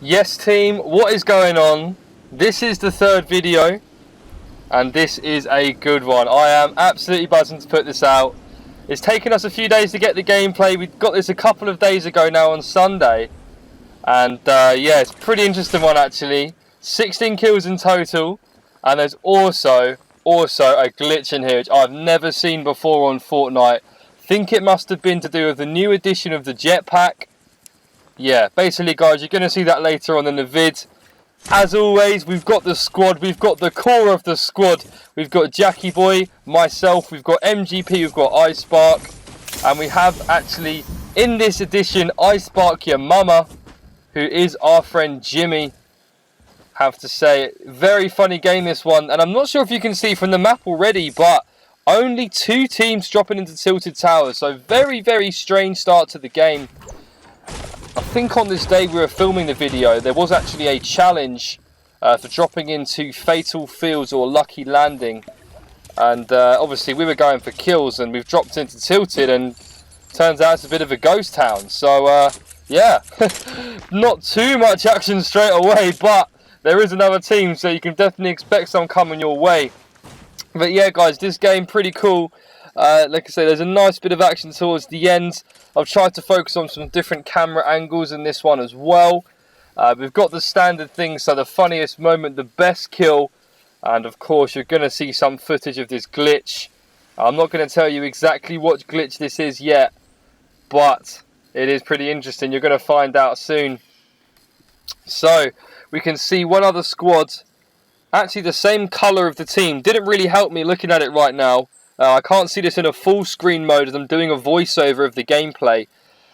Yes team, what is going on? This is the third video and this is a good one. I am absolutely buzzing to put this out. It's taken us a few days to get the gameplay. We got this a couple of days ago now on Sunday, and yeah, it's a pretty interesting one actually. 16 kills in total, and there's also a glitch in here which I've never seen before on Fortnite. Think it must have been to do with the new edition of the jetpack. Yeah, basically guys, you're going to see that later on in the vid. As always, we've got the squad, we've got the core of the squad. We've got Jackie Boy, myself, we've got MGP, we've got iSpark, and we have actually, in this edition, iSpark your mama, who is our friend Jimmy. Have to say, very funny game this one, and I'm not sure if you can see from the map already, but only 2 teams dropping into Tilted Towers, so very strange start to the game. I think on this day we were filming the video, there was actually a challenge for dropping into Fatal Fields or Lucky Landing, and obviously we were going for kills, and we've dropped into Tilted, and turns out it's a bit of a ghost town. So yeah, not too much action straight away, but there is another team, so you can definitely expect some coming your way. But yeah guys, this game pretty cool. Like I say, there's a nice bit of action towards the end. I've tried to focus on some different camera angles in this one as well. We've got the standard things, so the funniest moment, the best kill, and of course you're going to see some footage of this glitch. I'm not going to tell you exactly what glitch this is yet, but it is pretty interesting. You're going to find out soon. So we can see one other squad, actually the same colour of the team. Didn't really help me looking at it right now. I can't see this in a full screen mode as I'm doing a voiceover of the gameplay.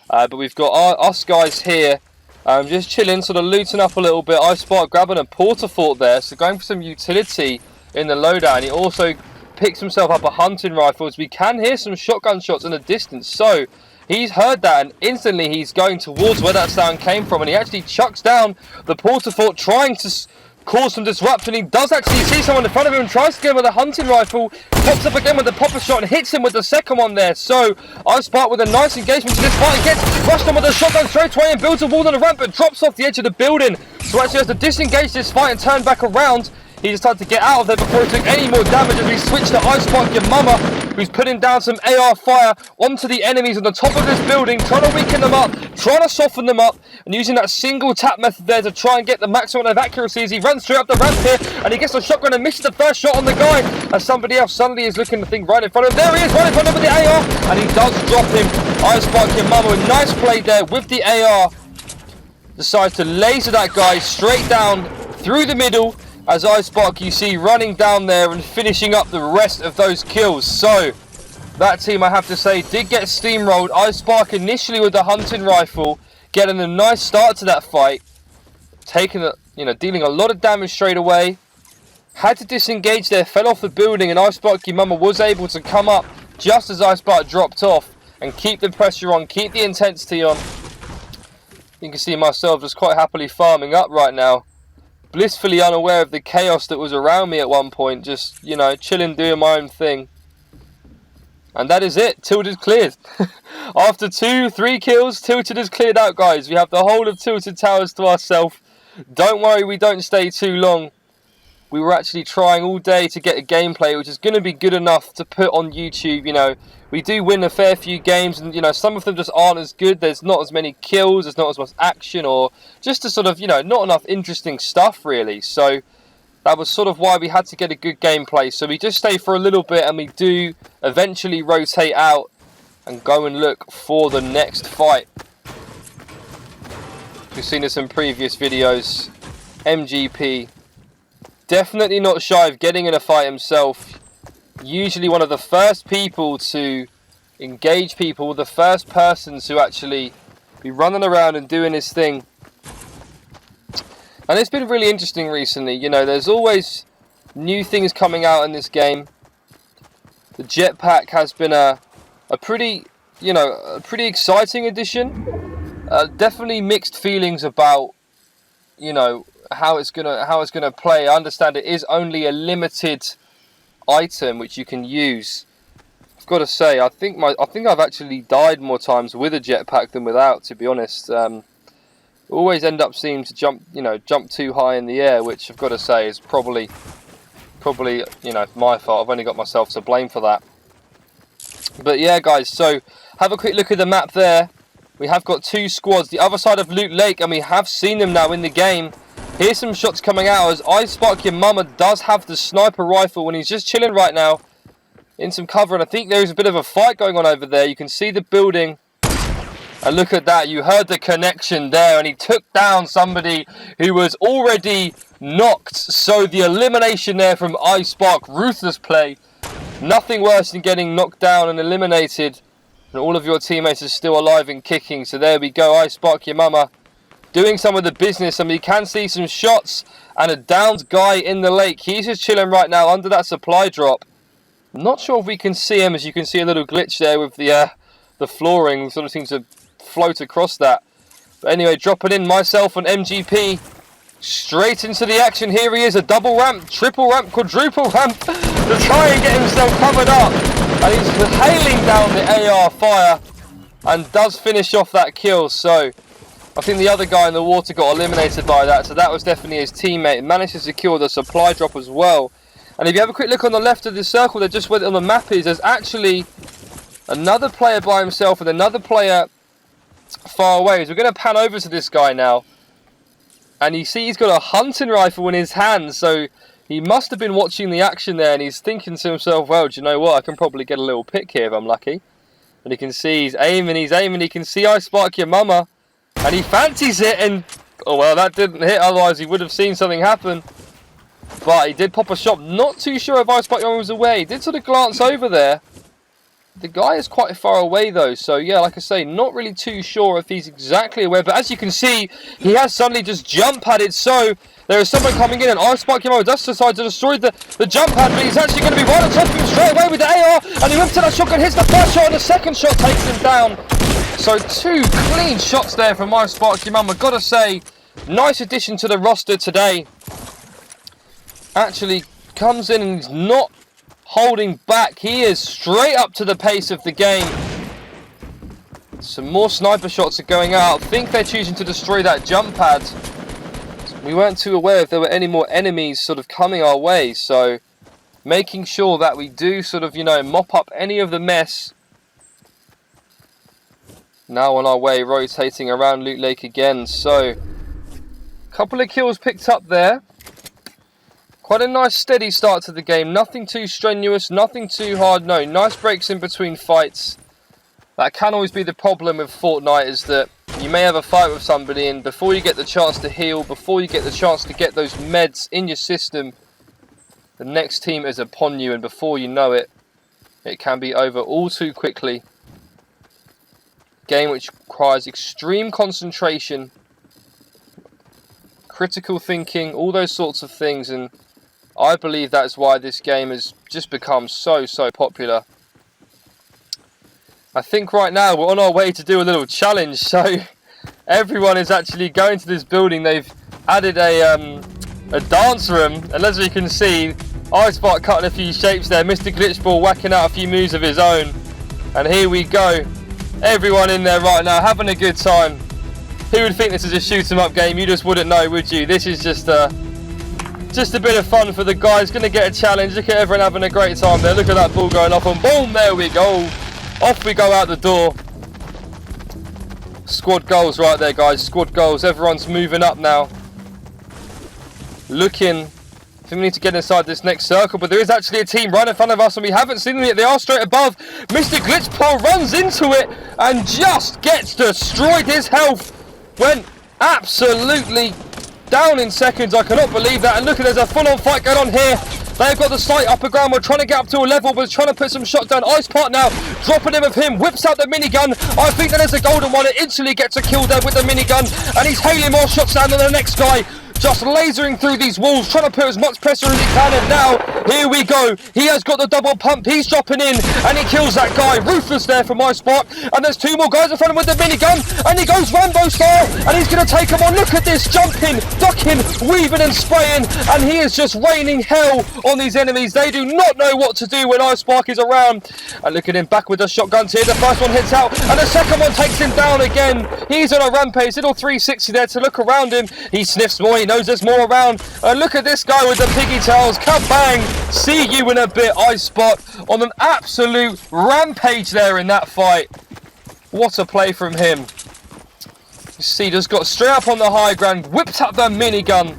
But we've got us guys here, just chilling, sort of looting up a little bit. iSpark grabbing a porta fort there, so going for some utility in the loadout. He also picks himself up a hunting rifle, as we can hear some shotgun shots in the distance. So he's heard that, and instantly he's going towards where that sound came from, and he actually chucks down the porta fort, trying to cause some disruption. He does actually see someone in front of him and tries to get him with a hunting rifle. Pops up again with the popper shot and hits him with the second one there. So iSpark with a nice engagement to this fight, and gets rushed on with a shotgun straight away and builds a wall on the ramp, but drops off the edge of the building. So actually has to disengage this fight and turn back around. He just had to get out of there before he took any more damage, as we switched to iSpark your mama, who's putting down some AR fire onto the enemies on the top of this building, trying to weaken them up, trying to soften them up, and using that single tap method there to try and get the maximum of accuracy as he runs straight up the ramp here, and he gets a shotgun and misses the first shot on the guy, as somebody else suddenly is looking to think right in front of him. There he is, right in front of him with the AR, and he does drop him. iSpark your mama, a nice play there with the AR, decides to laser that guy straight down through the middle, as iSpark you see running down there and finishing up the rest of those kills. So that team, I have to say, did get steamrolled. iSpark initially with the hunting rifle, getting a nice start to that fight, taking dealing a lot of damage straight away. Had to disengage there, fell off the building, and iSpark your mama was able to come up just as iSpark dropped off and keep the pressure on, keep the intensity on. You can see myself just quite happily farming up right now, blissfully unaware of the chaos that was around me at one point, just, chilling, doing my own thing. And that is it. Tilted cleared. After 2-3 kills, Tilted is cleared out, guys. We have the whole of Tilted Towers to ourselves. Don't worry, we don't stay too long. We were actually trying all day to get a gameplay which is going to be good enough to put on YouTube. We do win a fair few games, and some of them just aren't as good. There's not as many kills, there's not as much action, or just a sort of not enough interesting stuff really. So that was sort of why we had to get a good gameplay. So we just stay for a little bit, and we do eventually rotate out and go and look for the next fight. We've seen this in previous videos. MGP, definitely not shy of getting in a fight himself. Usually one of the first people to engage people, the first person to actually be running around and doing his thing. And it's been really interesting recently. There's always new things coming out in this game. The jetpack has been a pretty exciting addition. Definitely mixed feelings about how it's gonna play. I understand it is only a limited item which you can use. I've got to say, I think I've actually died more times with a jetpack than without, to be honest. always end up seeming to jump too high in the air, which I've got to say is probably my fault. I've only got myself to blame for that. But yeah, guys, so have a quick look at the map there. We have got two squads, the other side of Loot Lake, and we have seen them now in the game. Here's some shots coming out as I Spark Your Mama does have the sniper rifle when he's just chilling right now in some cover, and I think there's a bit of a fight going on over there. You can see the building, and look at that, you heard the connection there, and he took down somebody who was already knocked. So the elimination there from iSpark, ruthless play. Nothing worse than getting knocked down and eliminated, and all of your teammates are still alive and kicking. So there we go, iSpark Your Mama doing some of the business, and we can see some shots and a downed guy in the lake. He's just chilling right now under that supply drop. Not sure if we can see him, as you can see a little glitch there with the flooring. We sort of seems to float across that. But anyway, dropping in myself and MGP straight into the action. Here he is, a double ramp, triple ramp, quadruple ramp to try and get himself covered up. And he's hailing down the AR fire and does finish off that kill. So I think the other guy in the water got eliminated by that. So that was definitely his teammate. Managed to secure the supply drop as well. And if you have a quick look on the left of the circle that just went on the map there's actually another player by himself and another player far away. So we're going to pan over to this guy now. And you see he's got a hunting rifle in his hand. So he must have been watching the action there. And he's thinking to himself, well, do you know what? I can probably get a little pick here if I'm lucky. And you can see he's aiming. He can see I Spark Your Mama. And he fancies it. And, oh, well, that didn't hit. Otherwise, he would have seen something happen. But he did pop a shot. Not too sure if I Spark Your Mama was away. He did sort of glance over there. The guy is quite far away though, so yeah, like I say, not really too sure if he's exactly aware, but as you can see, he has suddenly just jump padded, so there is someone coming in, and iSpark Your Mama does decide to destroy the jump pad, but he's actually going to be right on top of him straight away with the AR, and he whips to that shotgun, hits the first shot, and the second shot takes him down. So two clean shots there from iSpark Your Mama. Gotta say, nice addition to the roster today. Actually comes in and he's not holding back. He is straight up to the pace of the game. Some more sniper shots are going out. I think they're choosing to destroy that jump pad. We weren't too aware if there were any more enemies sort of coming our way, so making sure that we do sort of, mop up any of the mess. Now on our way, rotating around Loot Lake again. So a couple of kills picked up there. Quite a nice steady start to the game, nothing too strenuous, nothing too hard, no, nice breaks in between fights. That can always be the problem with Fortnite, is that you may have a fight with somebody and before you get the chance to heal, before you get the chance to get those meds in your system, the next team is upon you, and before you know it, it can be over all too quickly. Game which requires extreme concentration, critical thinking, all those sorts of things, and I believe that's why this game has just become so popular. I think right now we're on our way to do a little challenge, so everyone is actually going to this building. They've added a dance room, and as we can see, iSpark cutting a few shapes there, Mr. Glitchball whacking out a few moves of his own, and here we go. Everyone in there right now having a good time. Who would think this is a shoot 'em up game? You just wouldn't know, would you? This is just a bit of fun for the guys. Going to get a challenge. Look at everyone having a great time there. Look at that ball going off, and boom, there we go. Off we go out the door. Squad goals right there, guys. Squad goals. Everyone's moving up now. Looking. I think we need to get inside this next circle, but there is actually a team right in front of us, and we haven't seen them yet. They are straight above. Mr. Glitchpaw runs into it and just gets destroyed. His health went absolutely down in seconds. I cannot believe that. And look, there's a full-on fight going on here. They've got the slight upper ground. We're trying to get up to a level, but trying to put some shot down. iSpark now dropping in with him, whips out the minigun. I think that is a golden one. It instantly gets a kill there with the minigun, and he's hailing more shots down than the next guy. just lasering through these walls, trying to put as much pressure as he can, and now, here we go. He has got the double pump, he's dropping in, and he kills that guy. Ruthless there from iSpark, and there's two more guys in front of him with the minigun, and he goes Rambo style, and he's going to take him on. Look at this, jumping, ducking, weaving and spraying, and he is just raining hell on these enemies. They do not know what to do when iSpark is around. And look at him back with the shotguns here. The first one hits out, and the second one takes him down again. He's on a rampage, little 360 there to look around him. He sniffs more, he knows there's more around. And look at this guy with the piggy tails. Kabang! See you in a bit, iSpark on an absolute rampage there in that fight. What a play from him. You see, just got straight up on the high ground, whipped up the minigun.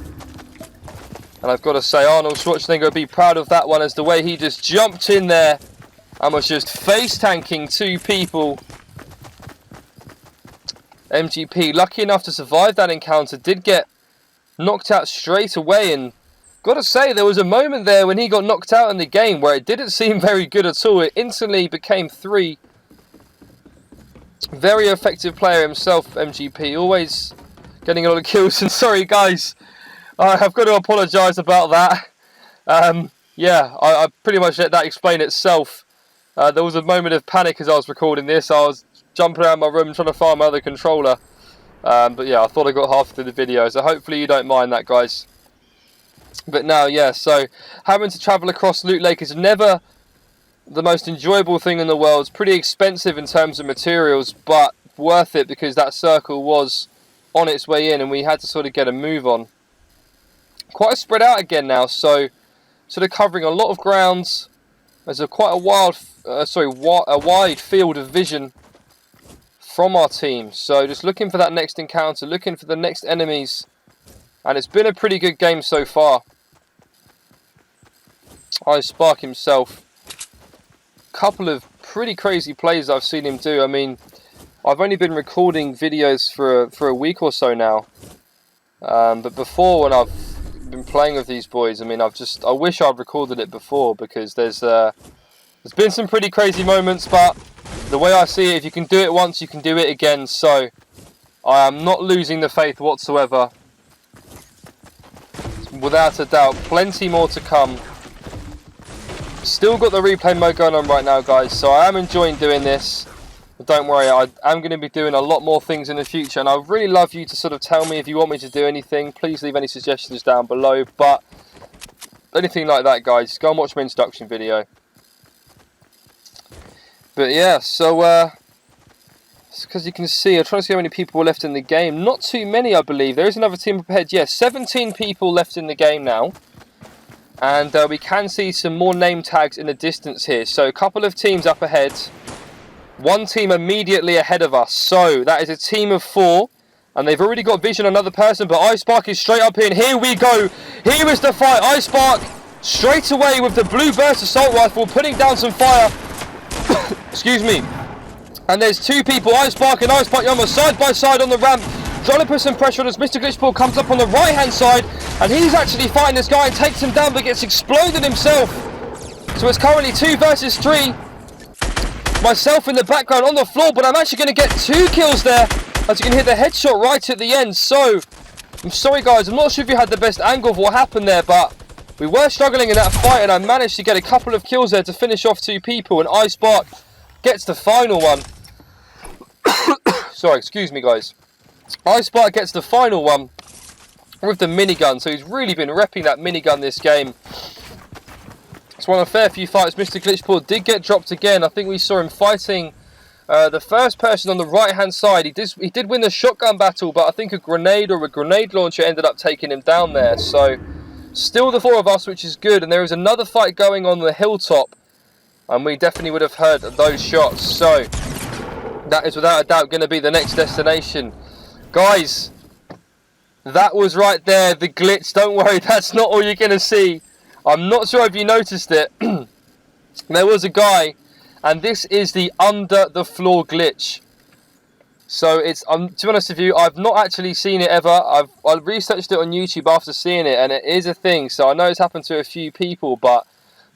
And I've got to say, Arnold Schwarzenegger would be proud of that one, as the way he just jumped in there and was just face tanking two people. MGP, lucky enough to survive that encounter, did get knocked out straight away. And got to say, there was a moment there when he got knocked out in the game where it didn't seem very good at all. It instantly became 3. Very effective player himself, MGP, always getting a lot of kills. And sorry guys, I've got to apologise about that. Yeah, I pretty much let that explain itself. There was a moment of panic as I was recording this. I was jumping around my room trying to find my other controller. But yeah, I thought I got half through the video, so hopefully you don't mind that, guys. But now, yeah, so having to travel across Loot Lake is never the most enjoyable thing in the world. It's pretty expensive in terms of materials, but worth it because that circle was on its way in and we had to sort of get a move on. Quite spread out again now, so sort of covering a lot of grounds. There's quite a wide field of vision from our team. So just looking for that next encounter, looking for the next enemies, and it's been a pretty good game so far. iSpark himself, couple of pretty crazy plays I've seen him do. I mean, I've only been recording videos for a week or so now, but before, when I've been playing with these boys, I mean, I wish I'd recorded it before, because there's been some pretty crazy moments, but the way I see it, if you can do it once, you can do it again. So I am not losing the faith whatsoever. Without a doubt, plenty more to come. Still got the replay mode going on right now, guys, so I am enjoying doing this. But don't worry, I am going to be doing a lot more things in the future, and I'd really love you to sort of tell me if you want me to do anything. Please leave any suggestions down below, but anything like that, guys, go and watch my introduction video. But yeah, so because you can see, I'm trying to see how many people are left in the game. Not too many, I believe. There is another team up ahead. Yes, 17 people left in the game now. And we can see some more name tags in the distance here. So a couple of teams up ahead. One team immediately ahead of us. So that is a team of 4. And they've already got vision on another person. But iSpark is straight up here. And here we go. Here is the fight. iSpark straight away with the blue burst assault rifle, putting down some fire. Excuse me. And there's 2 people, iSpark and iSpark Yama, side by side on the ramp, trying to put some pressure on as Mr. Glitchball comes up on the right hand side, and he's actually fighting this guy and takes him down, but gets exploded himself. So it's currently 2 versus 3. Myself in the background on the floor, but I'm actually going to get 2 kills there, as you can hit the headshot right at the end. So I'm sorry guys, I'm not sure if you had the best angle of what happened there, but we were struggling in that fight, and I managed to get a couple of kills there to finish off 2 people, and iSpark gets the final one. Sorry, excuse me guys. iSpark gets the final one with the minigun, so he's really been repping that minigun this game. It's won a fair few fights. Mr. Glitchball did get dropped again. I think we saw him fighting the first person on the right hand side. He did win the shotgun battle, but I think a grenade or a grenade launcher ended up taking him down there. So still the 4 of us, which is good, and there is another fight going on the hilltop, and we definitely would have heard those shots. So that is without a doubt going to be the next destination. Guys, that was right there, the glitch. Don't worry, that's not all you're going to see. I'm not sure if you noticed it. There was a guy, and this is the under the floor glitch. So it's, to be honest with you, I've not actually seen it ever. I researched it on YouTube after seeing it, and it is a thing. So I know it's happened to a few people, but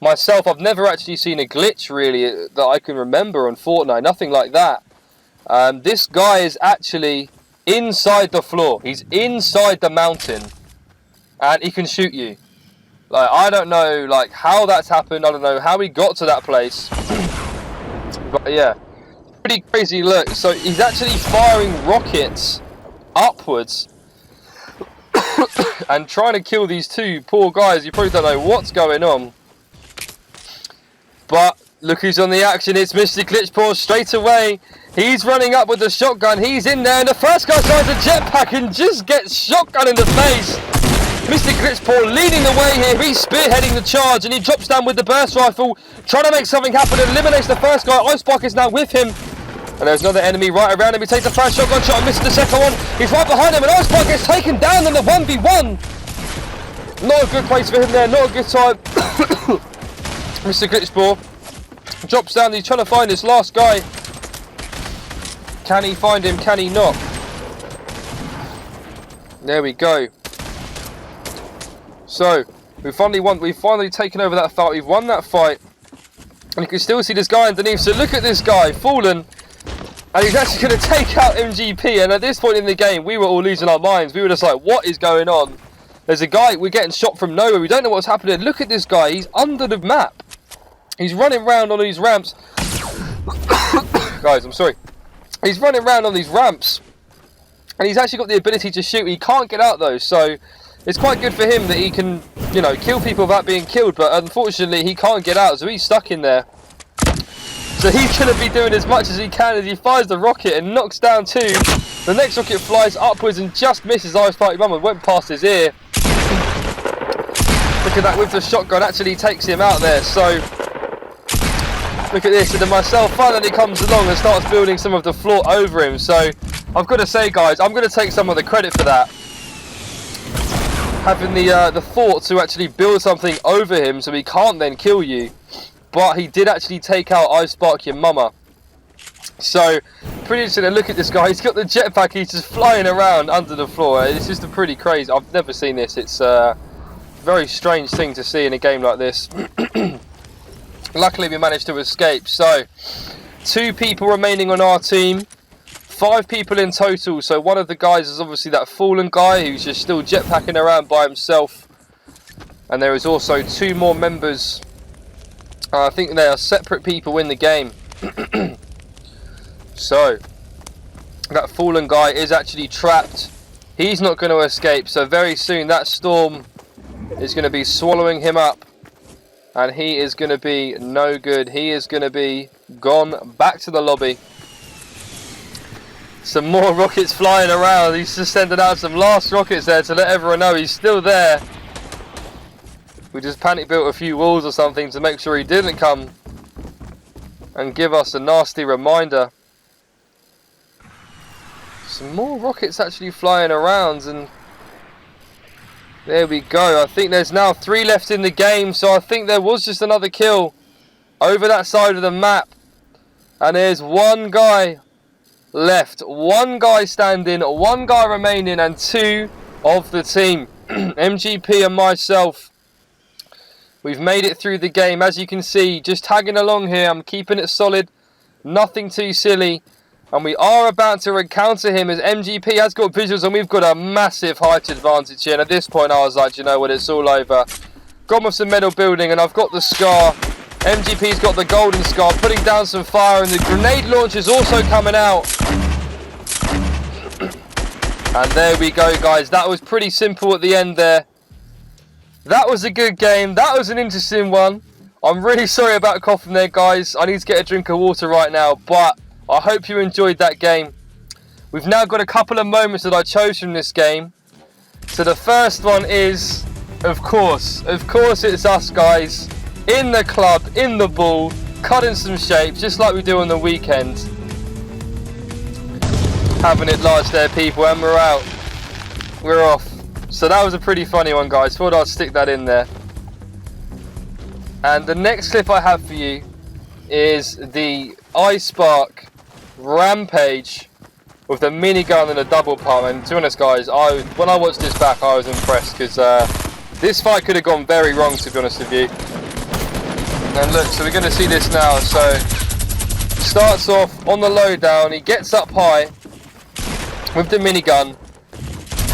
myself, I've never actually seen a glitch really that I can remember on Fortnite. Nothing like that. This guy is actually inside the floor. He's inside the mountain. and he can shoot you. Like, I don't know like how that's happened. I don't know how he got to that place. But yeah, pretty crazy. Look, so he's actually firing rockets upwards and trying to kill these two poor guys. You probably don't know what's going on. But look who's on the action. It's Mr. Glitchpaw straight away. He's running up with the shotgun. He's in there, and the first guy tries a jetpack and just gets shotgun in the face. Mr. Glitchpaw leading the way here. He's spearheading the charge, and he drops down with the burst rifle, trying to make something happen. Eliminates the first guy. Icebark is now with him. And there's another enemy right around him. He takes the first shotgun shot and misses the second one. He's right behind him, and Icebark gets taken down in the 1v1. Not a good place for him there. Not a good time. Mr. Glitchpaw drops down. He's trying to find this last guy. Can he find him? Can he not? There we go. So we've finally taken over that fight. We've won that fight, and you can still see this guy underneath. So look at this guy, Fallen, and he's actually going to take out MGP. And at this point in the game, we were all losing our minds. We were just like, what is going on? There's a guy, we're getting shot from nowhere. We don't know what's happening. Look at this guy. He's under the map. He's running around on these ramps. Guys, I'm sorry. He's running around on these ramps, and he's actually got the ability to shoot. He can't get out though, so it's quite good for him that he can, you know, kill people without being killed. But unfortunately, he can't get out, so he's stuck in there. So he's going to be doing as much as he can as he fires the rocket and knocks down two. The next rocket flies upwards and just misses Icebark Mum and went past his ear. Look at that, with the shotgun, actually takes him out there. So look at this, and then myself finally comes along and starts building some of the floor over him. So I've got to say, guys, I'm going to take some of the credit for that. Having the thought to actually build something over him so he can't then kill you. But he did actually take out Icebark your mama. So pretty interesting to look at this guy. He's got the jetpack, he's just flying around under the floor. It's just a pretty crazy, I've never seen this. It's a very strange thing to see in a game like this. Luckily we managed to escape. So 2 people remaining on our team, 5 people in total. So one of the guys is obviously that Fallen guy who's just still jetpacking around by himself, and there is also 2 more members. I think they are separate people in the game. So that Fallen guy is actually trapped. He's not going to escape, so very soon that storm is going to be swallowing him up. And he is going to be no good. He is going to be gone back to the lobby. Some more rockets flying around. He's just sending out some last rockets there to let everyone know he's still there. We just panic built a few walls or something to make sure he didn't come and give us a nasty reminder. Some more rockets actually flying around, and there we go. I think there's now 3 left in the game, so I think there was just another kill over that side of the map. And there's 1 guy left. 1 guy standing, 1 guy remaining, and 2 of the team. MGP and myself. We've made it through the game, as you can see, just tagging along here. I'm keeping it solid, nothing too silly. And we are about to encounter him, as MGP has got visuals, and we've got a massive height advantage here. And at this point I was like, you know what, it's all over. Gone with some metal building, and I've got the scar. MGP's got the golden scar, putting down some fire, and the grenade launch is also coming out. And there we go, guys. That was pretty simple at the end there. That was a good game. That was an interesting one. I'm really sorry about coughing there, guys. I need to get a drink of water right now, but I hope you enjoyed that game. We've now got a couple of moments that I chose from this game. So the first one is, of course it's us, guys, in the club, in the ball, cutting some shapes, just like we do on the weekend. Having it large there, people, and we're out. We're off. So that was a pretty funny one, guys. Thought I'd stick that in there. And the next clip I have for you is the Icebark rampage with the minigun and a double pump. And to be honest, guys, when I watched this back, I was impressed, because this fight could have gone very wrong, to be honest with you. And look, so we're going to see this now. So starts off on the low down. He gets up high with the minigun.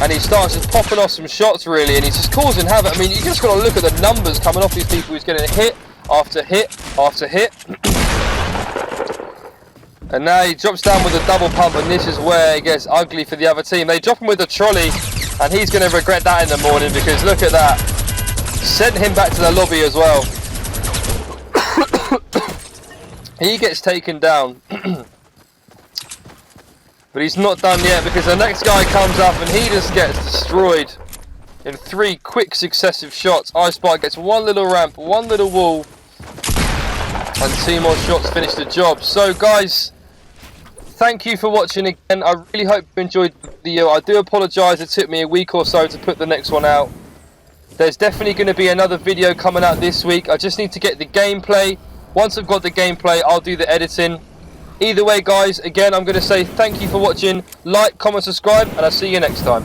and he starts just popping off some shots really, and he's just causing havoc. I mean, you just got to look at the numbers coming off these people. He's getting hit after hit after hit. And now he drops down with a double pump, and this is where it gets ugly for the other team. They drop him with a trolley, and he's going to regret that in the morning, because look at that. Sent him back to the lobby as well. He gets taken down. But he's not done yet, because the next guy comes up and he just gets destroyed in 3 quick successive shots. iSpark gets one little ramp, one little wall, and 2 more shots finish the job. So guys, thank you for watching again. I really hope you enjoyed the video. I do apologise, it took me a week or so to put the next one out. There's definitely going to be another video coming out this week. I just need to get the gameplay. Once I've got the gameplay, I'll do the editing. Either way guys, again I'm going to say thank you for watching. Like, comment, subscribe, and I'll see you next time.